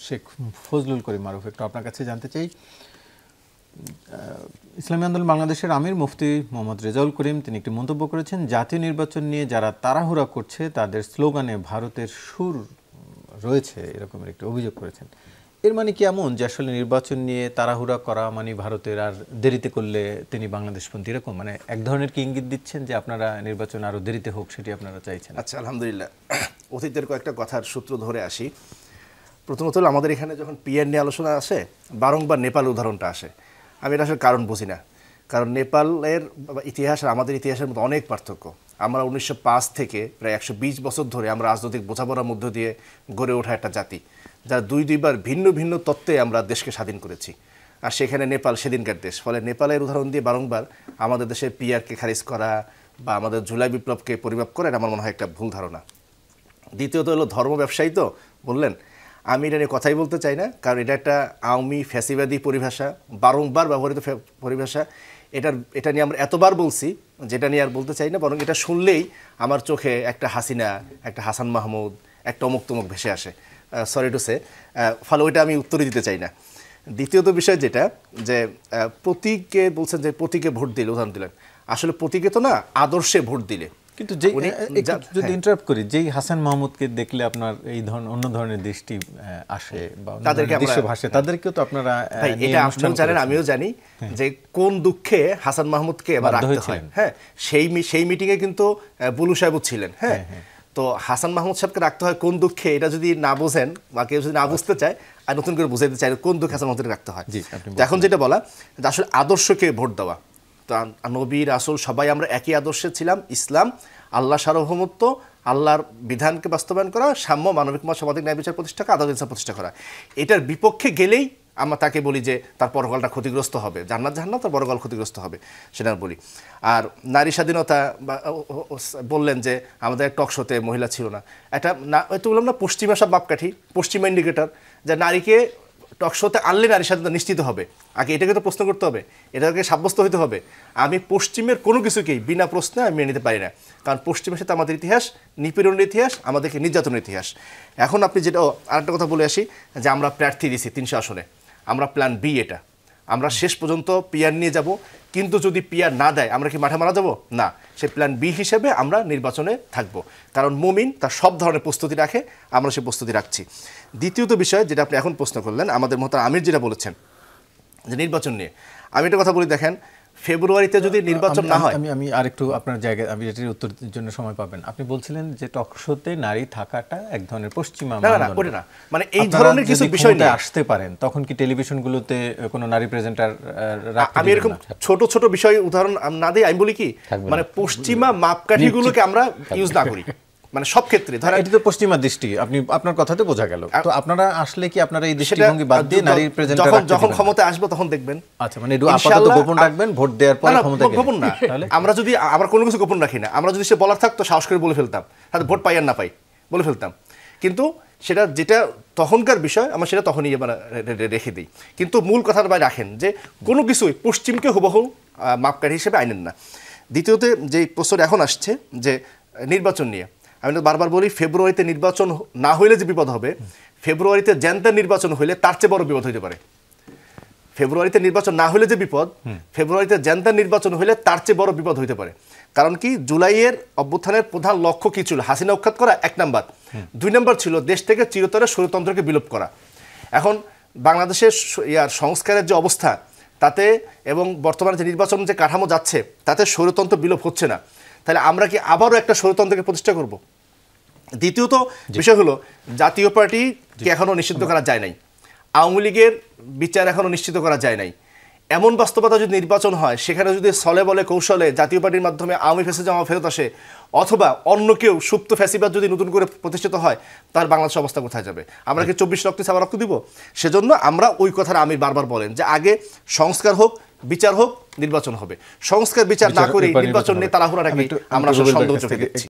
শেখ ফজলুল করিম মারুফ, একটু আপনার কাছে জানতে চাই, ইসলামী আন্দোলন বাংলাদেশের আমির মুফতি মোহাম্মদ রেজাউল করিম তিনি একটি মন্তব্য করেছেন, জাতীয় নির্বাচন নিয়ে যারা তাড়াহুড়া করছে তাদের স্লোগানে ভারতের সুর রয়েছে, এরকমের একটি অভিযোগ করেছেন। এর মানে কি এমন যে আসলে নির্বাচন নিয়ে তাড়াহুড়া করা মানে ভারতের আর দেরিতে করলে তিনি বাংলাদেশপন্থী, এরকম মানে এক ধরনের কি ইঙ্গিত দিচ্ছেন যে আপনারা নির্বাচন আরও দেরিতে হোক সেটি আপনারা চাইছেন? আচ্ছা, আলহামদুলিল্লাহ, অতীতের কয়েকটা কথার সূত্র ধরে আসি। প্রথমত হলো আমাদের এখানে যখন পিআর নিয়ে আলোচনা আসে বারংবার নেপালের উদাহরণটা আসে। আমি এটা আসলে কারণ বুঝি না, কারণ নেপালের ইতিহাস আর আমাদের ইতিহাসের মধ্যে অনেক পার্থক্য। আমরা 1905 থেকে প্রায় 120 বছর ধরে আমরা রাজনৈতিক বোঝাপড়ার মধ্য দিয়ে গড়ে ওঠা একটা জাতি, যারা দুইবার ভিন্ন ভিন্ন তত্ত্বে আমরা দেশকে স্বাধীন করেছি, আর সেখানে নেপাল সেদিনকার দেশ। ফলে নেপালের উদাহরণ দিয়ে বারংবার আমাদের দেশের পিআরকে খারিজ করা বা আমাদের জুলাই বিপ্লবকে পরিমাপ করা, এটা আমার মনে হয় একটা ভুল ধারণা। দ্বিতীয়ত হলো ধর্ম ব্যবসায়ী তো বললেন, আমি এটা নিয়ে কথাই বলতে চাই না, কারণ এটা একটা আওয়ামী ফ্যাসিবাদী পরিভাষা, বারংবার ব্যবহৃত পরিভাষা। এটা নিয়ে আমরা এতবার বলছি যেটা নিয়ে আর বলতে চাই না, বরং এটা শুনলেই আমার চোখে একটা হাসিনা, একটা হাসান মাহমুদ, একটা অমুক তমুক ভেসে আসে, সরি টু সে। ফলে ওইটা আমি উত্তরই দিতে চাই না। দ্বিতীয়ত বিষয় যেটা, যে প্রতীকে বলছেন যে প্রতীকে ভোট দিলে, উদাহরণ দিলেন, আসলে প্রতীকে তো না, আদর্শে ভোট দিলে। কিন্তু যদি ইন্টারাপ্ট করি, যেই হাসান মাহমুদকে দেখলে আপনার এই ধরনের অন্য ধরনের দৃষ্টি আসে বা দৃশ্য ভাসে, তাদেরকেও তো আপনারা, এটা আপনিও জানেন আমিও জানি, যে কোন দুঃখে হাসান মাহমুদকে এবার রাখতে হয়। হ্যাঁ, সেই মিটিংয়ে কিন্তু বুলু সাহেবও ছিলেন। হ্যাঁ, তো হাসান মাহমুদ সাহেবকে রাখতে হয় কোন দুঃখে, এটা যদি না বোঝেন বা কেউ যদি না বুঝতে চায়, আর নতুন করে বুঝাইতে চাই কোন দুঃখে হাসান মাহমুদকে রাখতে হয়। তো এখন যেটা বলা, আসলে আদর্শকে ভোট দেওয়া, তো নবী রাসূল সবাই আমরা একই আদর্শে ছিলাম, ইসলাম, আল্লাহ সার্বভৌমত্ব, আল্লাহর বিধানকে বাস্তবায়ন করা, সাম্য, মানবিক সামাজিক ন্যায় বিচার প্রতিষ্ঠা করা, আদালত ইনসাফ প্রতিষ্ঠা করা। এটার বিপক্ষে গেলেই আমরা তাকে বলি যে তার পরকালটা ক্ষতিগ্রস্ত হবে, জান্নাত জাহান্নাম, তার পরকাল ক্ষতিগ্রস্ত হবে, সেটা বলি। আর নারী স্বাধীনতা বললেন যে আমাদের টক শোতে মহিলা ছিল না, এটা না হয়তো বললাম না, পশ্চিমা সব মাপকাঠি, পশ্চিমা ইন্ডিকেটর, যে নারীকে টক শোতে আনলে নারীর স্বাধীনতা নিশ্চিত হবে। আগে এটাকে তো প্রশ্ন করতে হবে, এটাকে সাব্যস্ত হতে হবে। আমি পশ্চিমের কোনো কিছুকেই বিনা প্রশ্নে আমি মেনে নিতে পারি না, কারণ পশ্চিমের সাথে আমাদের ইতিহাস নিপীড়নের ইতিহাস, আমাদেরকে নির্যাতনের ইতিহাস। এখন আপনি যেটা আরেকটা কথা বলে আসি, যে আমরা প্রার্থী দিছি 300 আসনে, আমরা প্ল্যান বি, এটা আমরা শেষ পর্যন্ত পিআর নিয়ে যাব, কিন্তু যদি পিআর না দেয় আমরা কি মাঠে মারা যাব না, সে প্ল্যান বি হিসেবে আমরা নির্বাচনে থাকব, কারণ মুমিন তার সব ধরনের প্রস্তুতি রাখে, আমরা সে প্রস্তুতি রাখছি। দ্বিতীয়ত বিষয় যেটা আপনি এখন প্রশ্ন করলেন, আমাদের মোহতারাম আমির যেটা বলেছেন যে নির্বাচন নিয়ে, আমি একটা কথা বলি, দেখেন ফেব্রুয়ারিতে যদি নির্বাচন না হয়, আমি আরেকটু আপনার জায়গায়, আমি এটির উত্তরের জন্য সময় পাবেন। আপনি বলছিলেন যে টক শোতে নারী থাকাটা এক ধরনের পশ্চিমা মানদণ্ড, না, মানে এই ধরনের কিছু বিষয় নিয়ে আসতে পারেন, তখন কি টেলিভিশনগুলোতে কোনো নারী প্রেজেন্টার আমি এরকম ছোট ছোট বিষয় উদাহরণ না দিই, আমি বলি কি, মানে পশ্চিমা মাপকাঠিগুলোকে আমরা ইউজ না করি, মানে সব ক্ষেত্রে ধরেন এটি তো পশ্চিমা দৃষ্টি, আপনি আপনার কথাতে বোঝা গেল। তো আপনারা আসলে কি আপনারা এই দৃষ্টিভঙ্গি বাদ দিয়ে নারী প্রেজেন্টার যখন ক্ষমতা আসবে তখন দেখবেন? আচ্ছা, মানে একটু আপাতত গোপন রাখবেন, ভোট দেওয়ার পরে ক্ষমতা গেলে গোপন না। আমরা যদি আমরা কোনো কিছু গোপন রাখি না, আমরা যদি সে বলার থাকতো সাহস করে বলে ফেলতাম, তাহলে ভোট পাই আর না পাই বলে ফেলতাম, কিন্তু সেটা যেটা তখনকার বিষয় আমরা সেটা তখনই রেখে দিই। কিন্তু মূল কথার বাইরে রাখেন যে কোনো কিছুই পশ্চিমকে হুবহু মাপকাঠি হিসেবে আইনেন না। দ্বিতীয়ত যে প্রশ্ন এখন আসছে যে নির্বাচন নিয়ে, আমি বারবার বলি ফেব্রুয়ারিতে নির্বাচন না হইলে যে বিপদ হবে, ফেব্রুয়ারিতে জ্যান্তার নির্বাচন হইলে তার চেয়ে বড় বিপদ হইতে পারে। ফেব্রুয়ারিতে নির্বাচন না হইলে যে বিপদ, ফেব্রুয়ারিতে জ্যান্তার নির্বাচন হইলে তার চেয়ে বড় বিপদ হইতে পারে। কারণ কি, জুলাইয়ের অভ্যুত্থানের প্রধান লক্ষ্য কি ছিল? হাসিনা উৎখাত করা 1 নাম্বার, 2 নাম্বার ছিল দেশ থেকে চিরতরে স্বৈরতন্ত্রকে বিলোপ করা। এখন বাংলাদেশের সংস্কারের যে অবস্থা তাতে, এবং বর্তমানে যে নির্বাচন যে কাঠামো যাচ্ছে তাতে স্বৈরতন্ত্র বিলোপ হচ্ছে না, তাহলে আমরা কি আবারও একটা স্বৈরতন্ত্রকে প্রতিষ্ঠা করব? দ্বিতীয়ত বিষয় হলো, জাতীয় পার্টিকে এখনও নিষিদ্ধ করা যায় নাই, আওয়ামী লীগের বিচার এখনও নিশ্চিত করা যায় নাই। এমন বাস্তবতা যদি নির্বাচন হয়, সেখানে যদি ছলে বলে কৌশলে জাতীয় পার্টির মাধ্যমে আওয়ামী ফ্যাসিজম ফেরত আসে, অথবা অন্য কেউ সুপ্ত ফ্যাসিবাদ যদি নতুন করে প্রতিষ্ঠিত হয়, তার বাংলাদেশের অবস্থা কোথায় যাবে? আমরা কি 24 রক্তে আবার রক্ত দিব? সেজন্য আমরা ওই কথাটা আমি বারবার বলেন যে আগে সংস্কার হোক, বিচার হোক, নির্বাচন হবে। সংস্কার বিচার না করে নির্বাচন নিয়ে তাড়াহুড়াটাকে আমরা সন্দেহ চোখে দেখছি।